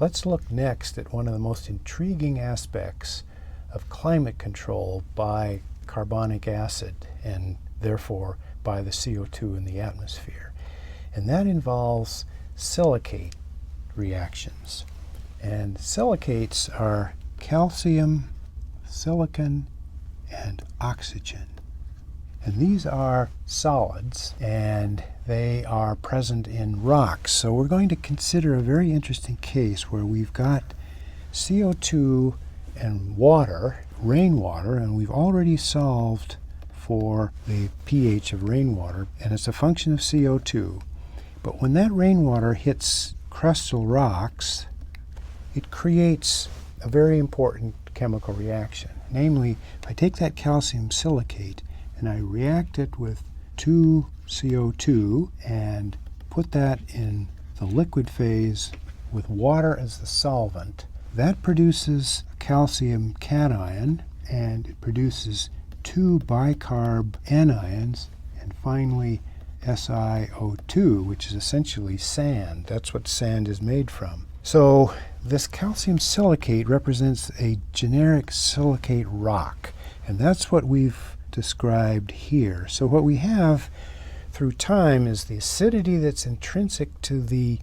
Let's look next at one of the most intriguing aspects of climate control by carbonic acid and therefore by the CO2 in the atmosphere. And that involves silicate reactions. And silicates are calcium, silicon, and oxygen. And these are solids, and they are present in rocks. So we're going to consider a very interesting case where we've got CO2 and water, rainwater, and we've already solved for the pH of rainwater, and it's a function of CO2. But when that rainwater hits crustal rocks, it creates a very important chemical reaction. Namely, if I take that calcium silicate and I react it with 2CO2 and put that in the liquid phase with water as the solvent, that produces a calcium cation, and it produces 2 bicarb anions, and finally SiO2, which is essentially sand. That's what sand is made from. So this calcium silicate represents a generic silicate rock, and that's what we've described here. So what we have through time is the acidity that's intrinsic to the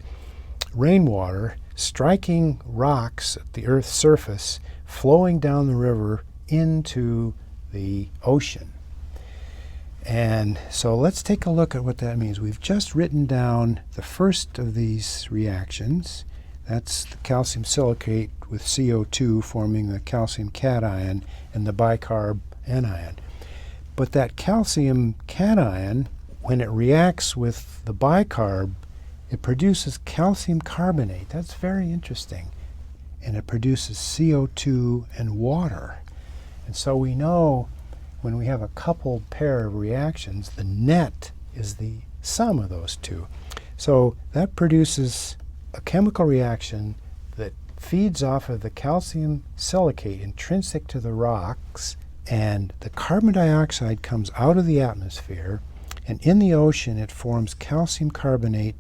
rainwater striking rocks at the Earth's surface, flowing down the river into the ocean. And so let's take a look at what that means. We've just written down the first of these reactions. That's the calcium silicate with CO2 forming the calcium cation and the bicarb anion. But that calcium cation, when it reacts with the bicarb, it produces calcium carbonate. That's very interesting. And it produces CO2 and water. And so we know when we have a coupled pair of reactions, the net is the sum of those two. So that produces a chemical reaction that feeds off of the calcium silicate intrinsic to the rocks, and the carbon dioxide comes out of the atmosphere, and in the ocean it forms calcium carbonate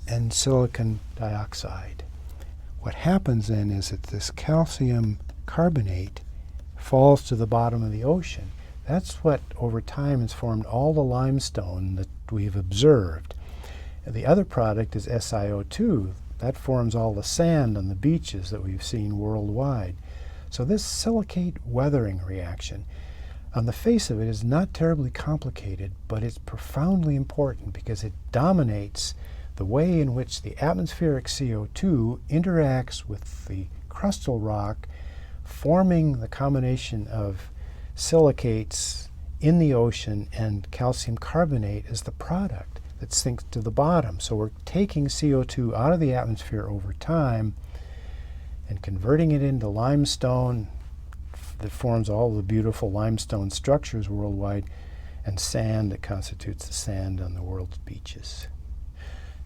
and silicon dioxide. What happens then is that this calcium carbonate falls to the bottom of the ocean. That's what over time has formed all the limestone that we've observed. And the other product is SiO2. That forms all the sand on the beaches that we've seen worldwide. So this silicate weathering reaction, on the face of it, is not terribly complicated, but it's profoundly important because it dominates the way in which the atmospheric CO2 interacts with the crustal rock, forming the combination of silicates in the ocean and calcium carbonate as the product that sinks to the bottom. So we're taking CO2 out of the atmosphere over time and converting it into limestone that forms all the beautiful limestone structures worldwide, and sand that constitutes the sand on the world's beaches.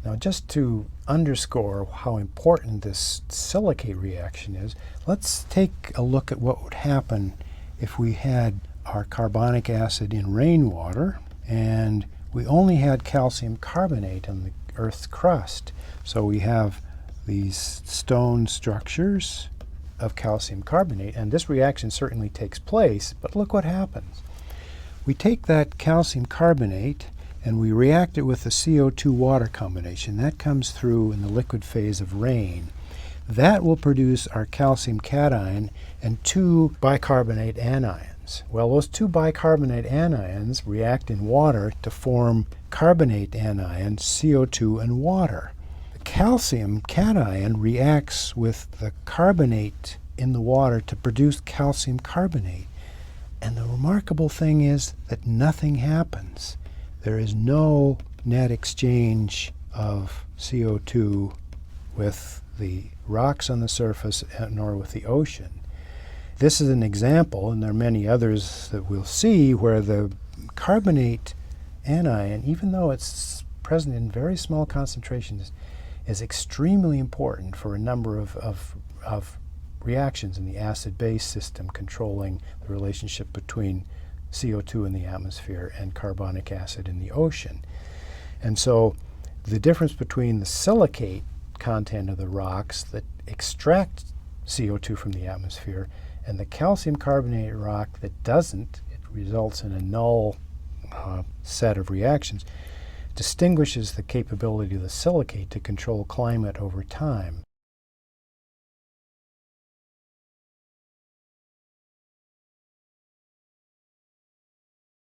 Now, just to underscore how important this silicate reaction is, let's take a look at what would happen if we had our carbonic acid in rainwater and we only had calcium carbonate on the Earth's crust. So we have these stone structures of calcium carbonate, and this reaction certainly takes place, but look what happens. We take that calcium carbonate and we react it with the CO2 water combination. That comes through in the liquid phase of rain. That will produce our calcium cation and 2 bicarbonate anions. Well, those 2 bicarbonate anions react in water to form carbonate anions, CO2 and water. The calcium cation reacts with the carbonate in the water to produce calcium carbonate. And the remarkable thing is that nothing happens. There is no net exchange of CO2 with the rocks on the surface nor with the ocean. This is an example, and there are many others that we'll see, where the carbonate anion, even though it's present in very small concentrations, is extremely important for a number of reactions in the acid-base system controlling the relationship between CO2 in the atmosphere and carbonic acid in the ocean. And so the difference between the silicate content of the rocks that extract CO2 from the atmosphere, and the calcium carbonate rock that doesn't, it results in a null set of reactions, distinguishes the capability of the silicate to control climate over time.